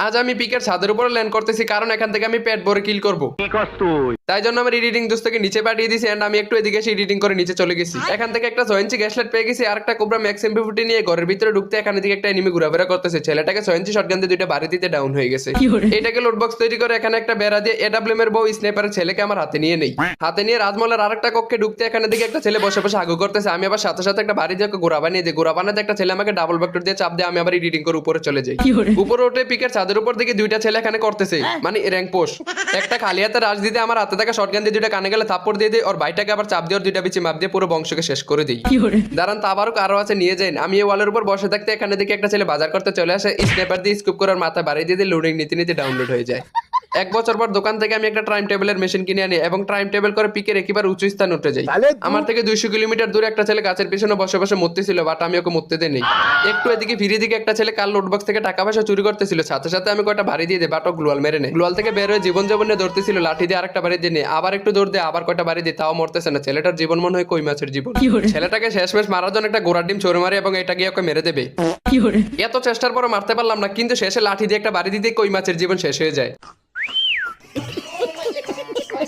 আজ আমি পিকের ছাদের উপরে ল্যান্ড করতেছি কারণ এখান থেকে আমি পেট ভরে কিল করব। তাই জন্য আমার এডিটিং দোস্তকে নিচে পাঠিয়ে দিয়েছি এন্ড আমি একটু এদিকে এসে এডিটিং করে নিচে চলে গেছি। এখান থেকে একটা 6 ইঞ্চি গ্যাসলাইট পেয়ে গেছি আর একটা কোবরা ম্যাক্স এমপি40 নিয়ে ঘরের ভিতরে ঢুকতে এখানে দিকে একটা এনিমি ঘোরাফেরা করতেছে। ছেলেটাকে 6 ইঞ্চি শটগান দিয়ে দুইটা বাড়ি দিতে ডাউন হয়ে গেছে। এটাকে লোড বক্স তৈরি করে এখানে একটা বেড়া দিয়ে এডব্লিউএম এর বউ স্নাইপারের ছেলেকে আমার হাতে নিয়ে নেই। হাতে নিয়ে রাজমহলের আরেকটা কক্ষে ঢুকতে এখানে দিকে একটা ছেলে বসে বসে আগু করতেছে। আমি আবার সাথে সাথে একটা বাড়ি দিয়ে ঘোরা বানিয়ে দিই। ঘোরা বানাতে একটা ছেলে আমাকে ডাবল ভেক্টর দিয়ে চাপ দিয়ে আমি আবার এডিটিং করে উপরে চলে যাই। উপরে উঠে পিকের ছাদের উপর দিকে দুইটা ছেলে এখানে করতেছে মানে র্যাঙ্ক পোস্ট। একটা খালি হাতে রাশ দিতে আমার হাতে থাকা শটগান দিয়ে দুইটা কানে গেলে থাপ্পড় দিয়ে দিই। ওর ভাইটাকে আবার চাপ দিয়ে ওর দুইটা বিচি মাপ দিয়ে পুরো বংশকে শেষ করে দিই। দাঁড়ান তা আবারও কারো আছে নিয়ে যাই। আমি এই ওয়ালের উপর বসে থাকতে এখানে দিকে একটা ছেলে বাজার করতে চলে আসে। স্ন্যাপার দিয়ে স্কুপ করার মাথা বাড়িয়ে দিয়ে লোডিং নীতি নীতি ডাউনলোড হয়ে যায়। 1 বছর পর দোকান থেকে আমি একটা টাইম টেবিলের মেশিন কিনে আনি এবং টাইম টেবিল করে পিকের একেবারে উঁচু স্থান উঠে যাই। আমার থেকে 200 কিলোমিটার দূরে একটা ছেলে গাছের পিছনে বসে বসে মরতেছিল বাট আমি ওকে মরতে দেই নাই। একটু এদিকে ফিরে দিকে একটা ছেলে কার লোডবক্স থেকে টাকা পয়সা চুরি করতেছিল। সাথে সাথে আমি কয়টা বাড়ি দিয়ে দিই বাট ও গ্লোয়াল মেরে নেই। গ্লোয়াল থেকে বের হয়ে জীবন জীবনে দৌড়তেছিল লাঠি দিয়ে আরেকটা বাড়ি দিয়ে নিয়ে আবার একটু দৌড় দিয়ে আবার কয়টা বাড়ি দিয়ে তাও মরতেছে না। ছেলেটার জীবন মনে হয় কই মাছের জীবন। ছেলেটাকে শেষমেশ মারার জন্য একটা গোড়ার ডিম ছড়ে মারে এবং এটা গিয়ে ওকে মেরে দেবে। এত চেষ্টার পরে মারতে পারলাম না কিন্তু শেষে লাঠি দিয়ে একটা বাড়ি দিতে কই মাছের জীবন শেষ হয়ে যায়।